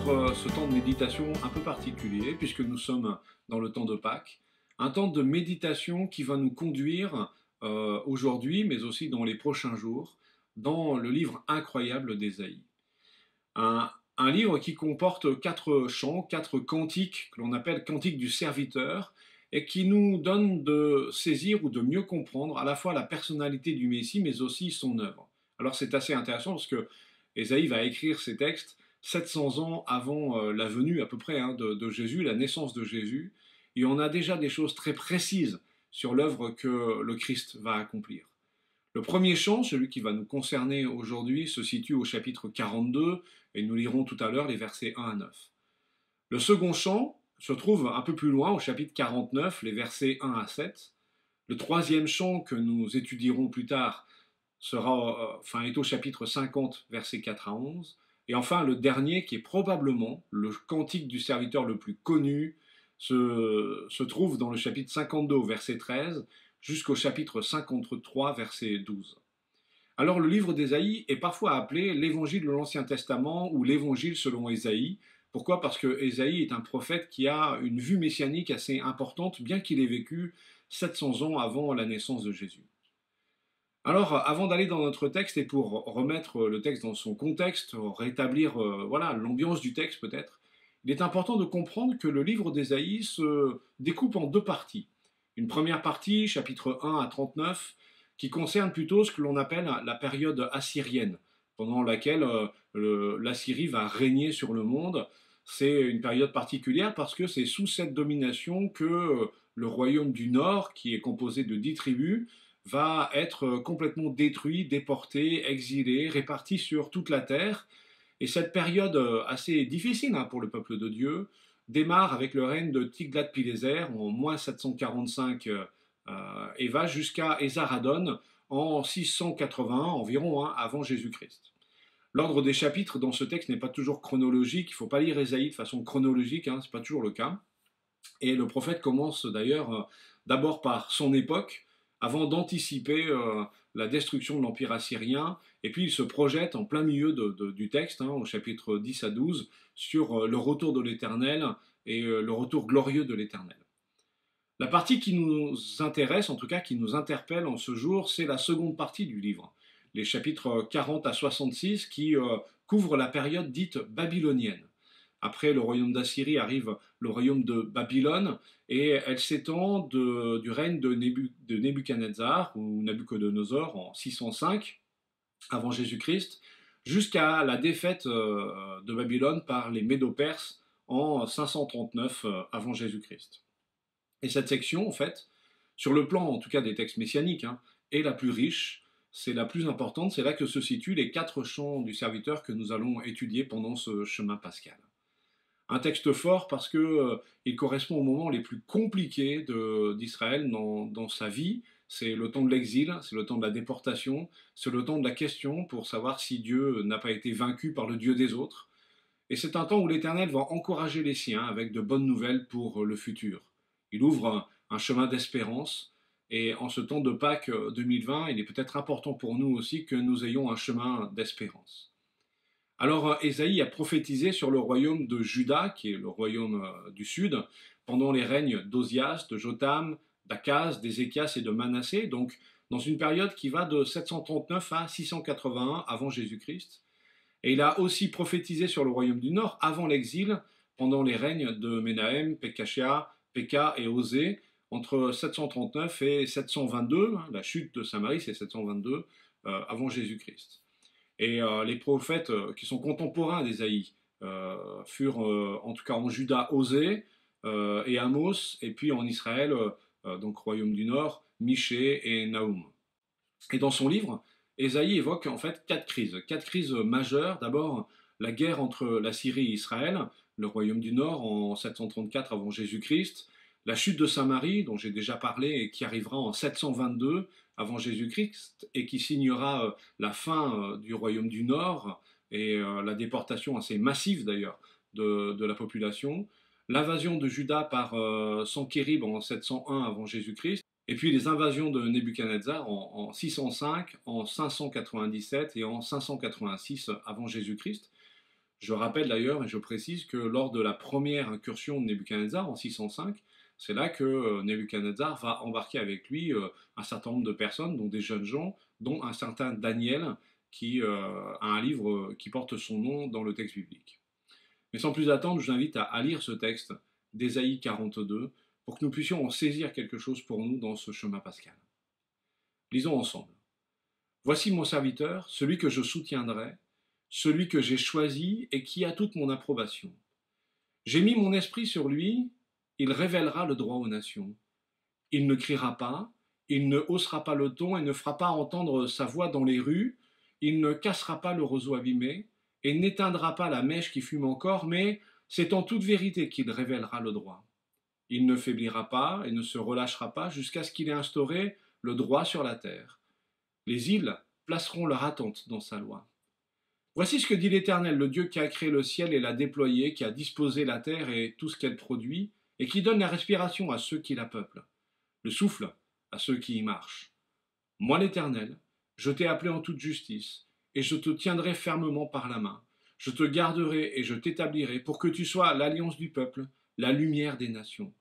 ce temps de méditation un peu particulier, puisque nous sommes dans le temps de Pâques, un temps de méditation qui va nous conduire aujourd'hui, mais aussi dans les prochains jours, dans le livre incroyable d'Ésaïe. Un livre qui comporte 4 chants, 4 cantiques que l'on appelle cantiques du serviteur, et qui nous donne de saisir ou de mieux comprendre à la fois la personnalité du Messie, mais aussi son œuvre. Alors c'est assez intéressant parce que Ésaïe va écrire ces textes 700 ans avant la venue à peu près de Jésus, la naissance de Jésus, et on a déjà des choses très précises sur l'œuvre que le Christ va accomplir. Le premier chant, celui qui va nous concerner aujourd'hui, se situe au chapitre 42, et nous lirons tout à l'heure les versets 1 à 9. Le second chant se trouve un peu plus loin, au chapitre 49, les versets 1 à 7. Le troisième chant que nous étudierons plus tard est au chapitre 50, versets 4 à 11. Et enfin, le dernier, qui est probablement le cantique du serviteur le plus connu, se trouve dans le chapitre 52, au verset 13, jusqu'au chapitre 53, verset 12. Alors, le livre d'Ésaïe est parfois appelé l'évangile de l'Ancien Testament ou l'évangile selon Ésaïe. Pourquoi? Parce que Ésaïe est un prophète qui a une vue messianique assez importante, bien qu'il ait vécu 700 ans avant la naissance de Jésus. Alors, avant d'aller dans notre texte et pour remettre le texte dans son contexte, rétablir l'ambiance du texte peut-être, il est important de comprendre que le livre d'Ésaïe se découpe en 2 parties. Une première partie, chapitre 1 à 39, qui concerne plutôt ce que l'on appelle la période assyrienne, pendant laquelle l'Assyrie va régner sur le monde. C'est une période particulière parce que c'est sous cette domination que le royaume du Nord, qui est composé de 10 tribus, va être complètement détruit, déporté, exilé, réparti sur toute la terre. Et cette période assez difficile pour le peuple de Dieu démarre avec le règne de Tiglath-Pileser en moins 745 et va jusqu'à Esarhaddon en 681 environ avant Jésus-Christ. L'ordre des chapitres dans ce texte n'est pas toujours chronologique, il ne faut pas lire Ésaïe de façon chronologique, ce n'est pas toujours le cas. Et le prophète commence d'ailleurs d'abord par son époque, avant d'anticiper la destruction de l'Empire assyrien, et puis il se projette en plein milieu du texte, au chapitre 10 à 12, sur le retour de l'Éternel et le retour glorieux de l'Éternel. La partie qui nous intéresse, en tout cas qui nous interpelle en ce jour, c'est la seconde partie du livre, les chapitres 40 à 66 qui couvrent la période dite babylonienne. Après le royaume d'Assyrie arrive le royaume de Babylone et elle s'étend du règne de Nebuchadnezzar ou Nabuchodonosor en 605 avant Jésus-Christ jusqu'à la défaite de Babylone par les Médo-Perses en 539 avant Jésus-Christ. Et cette section, en fait, sur le plan en tout cas des textes messianiques, est la plus riche, c'est la plus importante, c'est là que se situent les 4 chants du serviteur que nous allons étudier pendant ce chemin pascal. Un texte fort parce qu'il correspond aux moments les plus compliqués d'Israël dans sa vie. C'est le temps de l'exil, c'est le temps de la déportation, c'est le temps de la question pour savoir si Dieu n'a pas été vaincu par le Dieu des autres. Et c'est un temps où l'Éternel va encourager les siens avec de bonnes nouvelles pour le futur. Il ouvre un chemin d'espérance. Et en ce temps de Pâques 2020, il est peut-être important pour nous aussi que nous ayons un chemin d'espérance. Alors Ésaïe a prophétisé sur le royaume de Juda, qui est le royaume du sud, pendant les règnes d'Ozias, de Jotham, d'Akaz, d'Ézéchias et de Manassé, donc dans une période qui va de 739 à 681 avant Jésus-Christ. Et il a aussi prophétisé sur le royaume du nord avant l'exil, pendant les règnes de Ménahem, Pekashia, Pekah et Osée, entre 739 et 722, la chute de Samarie c'est 722 avant Jésus-Christ. Et les prophètes qui sont contemporains d'Ésaïe furent en tout cas en Juda Osée et Amos, et puis en Israël, donc royaume du Nord, Michée et Naoum. Et dans son livre, Ésaïe évoque en fait 4 crises majeures. D'abord, la guerre entre la Syrie et Israël, le royaume du Nord en 734 avant Jésus-Christ, la chute de Samarie, dont j'ai déjà parlé et qui arrivera en 722 avant Jésus-Christ et qui signera la fin du royaume du Nord et la déportation assez massive d'ailleurs de la population, l'invasion de Juda par Sankérib en 701 avant Jésus-Christ, et puis les invasions de Nebuchadnezzar en 605, en 597 et en 586 avant Jésus-Christ. Je rappelle d'ailleurs, et je précise, que lors de la première incursion de Nebuchadnezzar en 605, c'est là que Nebuchadnezzar va embarquer avec lui un certain nombre de personnes, dont des jeunes gens, dont un certain Daniel, qui a un livre qui porte son nom dans le texte biblique. Mais sans plus attendre, je vous invite à lire ce texte d'Ésaïe 42 pour que nous puissions en saisir quelque chose pour nous dans ce chemin pascal. Lisons ensemble. Voici mon serviteur, celui que je soutiendrai, celui que j'ai choisi et qui a toute mon approbation. J'ai mis mon esprit sur lui, il révélera le droit aux nations. Il ne criera pas, il ne haussera pas le ton et ne fera pas entendre sa voix dans les rues, il ne cassera pas le roseau abîmé et n'éteindra pas la mèche qui fume encore, mais c'est en toute vérité qu'il révélera le droit. Il ne faiblira pas et ne se relâchera pas jusqu'à ce qu'il ait instauré le droit sur la terre. Les îles placeront leur attente dans sa loi. Voici ce que dit l'Éternel, le Dieu qui a créé le ciel et l'a déployé, qui a disposé la terre et tout ce qu'elle produit, et qui donne la respiration à ceux qui la peuplent, le souffle à ceux qui y marchent. Moi l'Éternel, je t'ai appelé en toute justice, et je te tiendrai fermement par la main. Je te garderai et je t'établirai pour que tu sois l'alliance du peuple, la lumière des nations,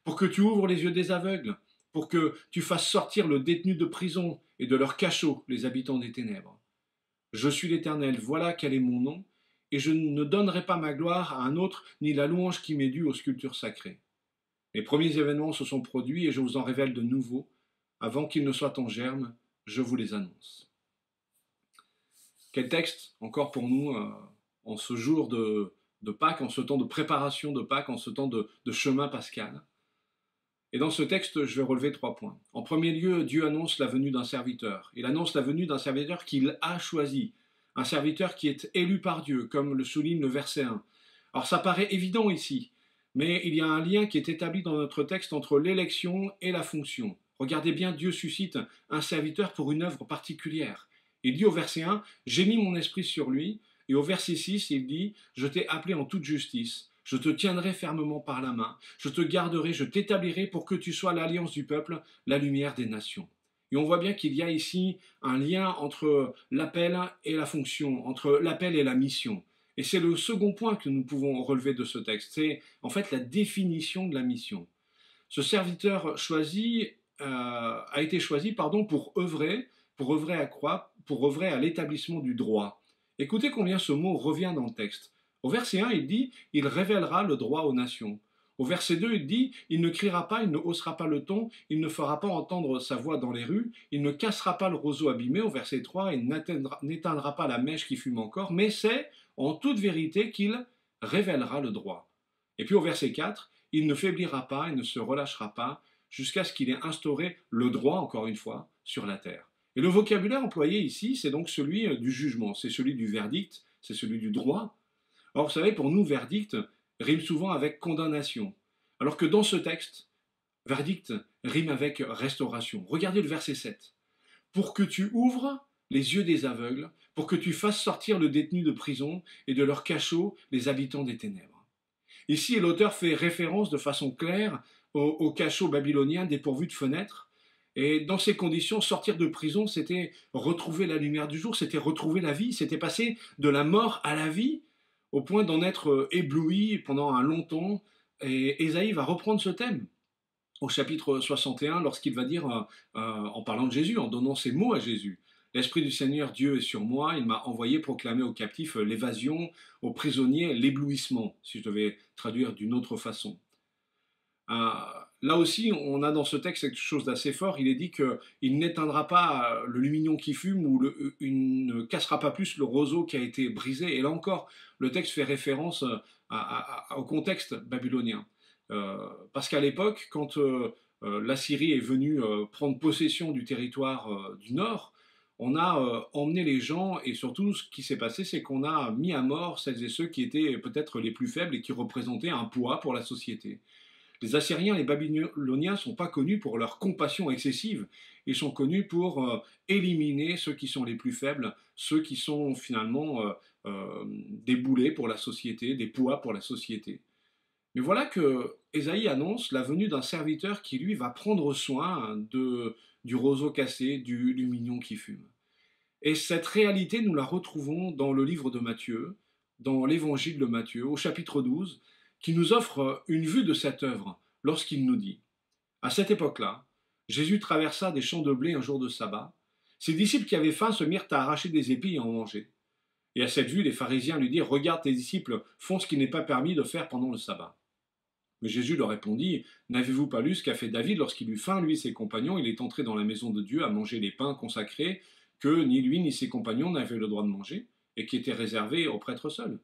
pour que tu ouvres les yeux des aveugles, pour que tu fasses sortir le détenu de prison et de leur cachot les habitants des ténèbres. Je suis l'Éternel, voilà quel est mon nom, et je ne donnerai pas ma gloire à un autre, ni la louange qui m'est due aux sculptures sacrées. Les premiers événements se sont produits, et je vous en révèle de nouveaux. Avant qu'ils ne soient en germe, je vous les annonce. Quel texte encore pour nous en ce jour de Pâques, en ce temps de préparation de Pâques, en ce temps de chemin pascal. Et dans ce texte, je vais relever 3 points. En premier lieu, Dieu annonce la venue d'un serviteur. Il annonce la venue d'un serviteur qu'il a choisi, un serviteur qui est élu par Dieu, comme le souligne le verset 1. Alors ça paraît évident ici, mais il y a un lien qui est établi dans notre texte entre l'élection et la fonction. Regardez bien, Dieu suscite un serviteur pour une œuvre particulière. Il dit au verset 1, « J'ai mis mon esprit sur lui », et au verset 6, il dit, « Je t'ai appelé en toute justice. Je te tiendrai fermement par la main, je te garderai, je t'établirai pour que tu sois l'alliance du peuple, la lumière des nations. » Et on voit bien qu'il y a ici un lien entre l'appel et la fonction, entre l'appel et la mission. Et c'est le second point que nous pouvons relever de ce texte, c'est en fait la définition de la mission. Ce serviteur choisi a été choisi pour œuvrer à quoi? Pour œuvrer à l'établissement du droit. Écoutez combien ce mot revient dans le texte. Au verset 1, il dit « Il révélera le droit aux nations ». Au verset 2, il dit « Il ne criera pas, il ne haussera pas le ton, il ne fera pas entendre sa voix dans les rues, il ne cassera pas le roseau abîmé ». Au verset 3, il n'éteindra pas la mèche qui fume encore, mais c'est en toute vérité qu'il révélera le droit. Et puis au verset 4, il ne faiblira pas, il ne se relâchera pas, jusqu'à ce qu'il ait instauré le droit, encore une fois, sur la terre. Et le vocabulaire employé ici, c'est donc celui du jugement, c'est celui du verdict, c'est celui du droit. Or, vous savez, pour nous, verdict rime souvent avec condamnation, alors que dans ce texte, verdict rime avec restauration. Regardez le verset 7. « Pour que tu ouvres les yeux des aveugles, pour que tu fasses sortir le détenu de prison et de leur cachot les habitants des ténèbres. » Ici, l'auteur fait référence de façon claire au cachot babylonien dépourvu de fenêtres. Et dans ces conditions, sortir de prison, c'était retrouver la lumière du jour, c'était retrouver la vie, c'était passer de la mort à la vie, au point d'en être ébloui pendant un long temps. Et Ésaïe va reprendre ce thème au chapitre 61 lorsqu'il va dire, en parlant de Jésus, en donnant ces mots à Jésus, « L'Esprit du Seigneur Dieu est sur moi, il m'a envoyé proclamer aux captifs l'évasion, aux prisonniers l'éblouissement », si je devais traduire d'une autre façon. Là aussi, on a dans ce texte quelque chose d'assez fort. Il est dit qu'il n'éteindra pas le lumignon qui fume ou il ne cassera pas plus le roseau qui a été brisé. Et là encore, le texte fait référence au contexte babylonien. Parce qu'à l'époque, quand l'Assyrie est venue prendre possession du territoire du nord, on a emmené les gens, et surtout ce qui s'est passé, c'est qu'on a mis à mort celles et ceux qui étaient peut-être les plus faibles et qui représentaient un poids pour la société. Les Assyriens et les Babyloniens ne sont pas connus pour leur compassion excessive, ils sont connus pour éliminer ceux qui sont les plus faibles, ceux qui sont finalement des boulets pour la société, des poids pour la société. Mais voilà que Ésaïe annonce la venue d'un serviteur qui, lui, va prendre soin du roseau cassé, du lumignon qui fume. Et cette réalité, nous la retrouvons dans le livre de Matthieu, dans l'évangile de Matthieu, au chapitre 12, qui nous offre une vue de cette œuvre lorsqu'il nous dit: à cette époque-là, Jésus traversa des champs de blé un jour de sabbat. Ses disciples qui avaient faim se mirent à arracher des épis et à en manger. Et à cette vue, les pharisiens lui dirent: regarde, tes disciples font ce qui n'est pas permis de faire pendant le sabbat. Mais Jésus leur répondit: n'avez-vous pas lu ce qu'a fait David lorsqu'il eut faim, lui et ses compagnons? Il est entré dans la maison de Dieu à manger les pains consacrés que ni lui ni ses compagnons n'avaient le droit de manger, et qui étaient réservés aux prêtres seuls.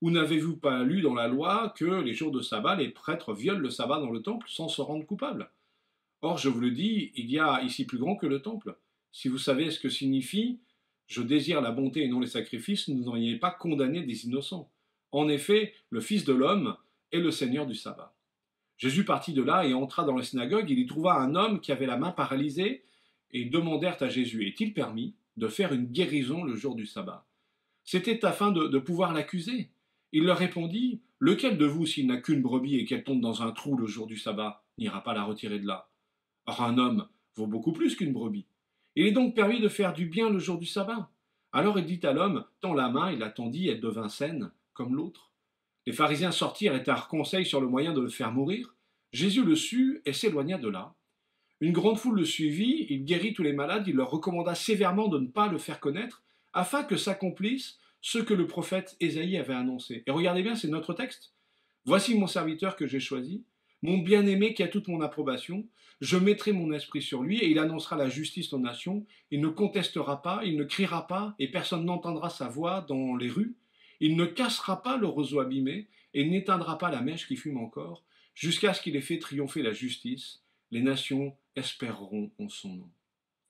Ou n'avez-vous pas lu dans la loi que les jours de sabbat, les prêtres violent le sabbat dans le temple sans se rendre coupables? Or, je vous le dis, il y a ici plus grand que le temple. Si vous savez ce que signifie je désire la bonté et non les sacrifices, vous n'auriez pas condamné des innocents. En effet, le Fils de l'homme est le Seigneur du sabbat. Jésus partit de là et entra dans la synagogue. Il y trouva un homme qui avait la main paralysée, et ils demandèrent à Jésus: est-il permis de faire une guérison le jour du sabbat? C'était afin de pouvoir l'accuser. Il leur répondit: lequel de vous, s'il n'a qu'une brebis et qu'elle tombe dans un trou le jour du sabbat, n'ira pas la retirer de là? Or un homme vaut beaucoup plus qu'une brebis. Il est donc permis de faire du bien le jour du sabbat. Alors il dit à l'homme: tends la main. Il la tendit, elle devint saine, comme l'autre. Les pharisiens sortirent et tinrent conseil sur le moyen de le faire mourir. Jésus le sut et s'éloigna de là. Une grande foule le suivit, il guérit tous les malades, il leur recommanda sévèrement de ne pas le faire connaître, afin que s'accomplisse ce que le prophète Ésaïe avait annoncé. Et regardez bien, c'est notre texte. Voici mon serviteur que j'ai choisi, mon bien-aimé qui a toute mon approbation. Je mettrai mon esprit sur lui et il annoncera la justice aux nations. Il ne contestera pas, il ne criera pas et personne n'entendra sa voix dans les rues. Il ne cassera pas le roseau abîmé et n'éteindra pas la mèche qui fume encore, jusqu'à ce qu'il ait fait triompher la justice. Les nations espéreront en son nom.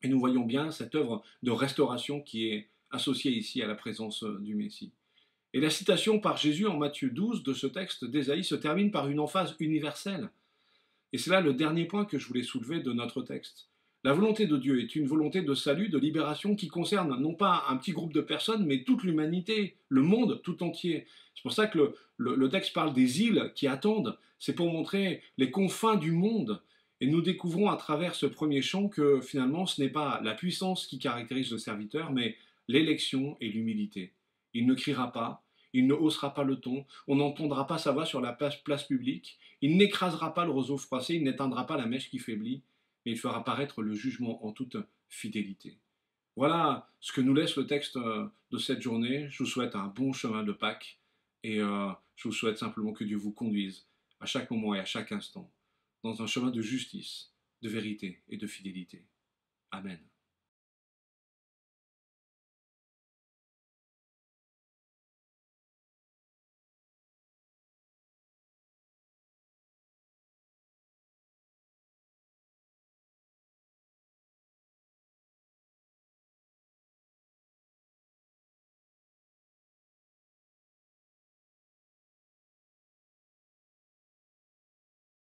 Et nous voyons bien cette œuvre de restauration qui est associée ici à la présence du Messie. Et la citation par Jésus en Matthieu 12 de ce texte d'Ésaïe se termine par une emphase universelle. Et c'est là le dernier point que je voulais soulever de notre texte. La volonté de Dieu est une volonté de salut, de libération qui concerne non pas un petit groupe de personnes, mais toute l'humanité, le monde tout entier. C'est pour ça que le texte parle des îles qui attendent. C'est pour montrer les confins du monde. Et nous découvrons à travers ce premier chant que finalement ce n'est pas la puissance qui caractérise le serviteur, mais l'élection et l'humilité. Il ne criera pas, il ne haussera pas le ton, on n'entendra pas sa voix sur la place publique, il n'écrasera pas le roseau froissé, il n'éteindra pas la mèche qui faiblit, mais il fera paraître le jugement en toute fidélité. Voilà ce que nous laisse le texte de cette journée. Je vous souhaite un bon chemin de Pâques et je vous souhaite simplement que Dieu vous conduise à chaque moment et à chaque instant dans un chemin de justice, de vérité et de fidélité. Amen.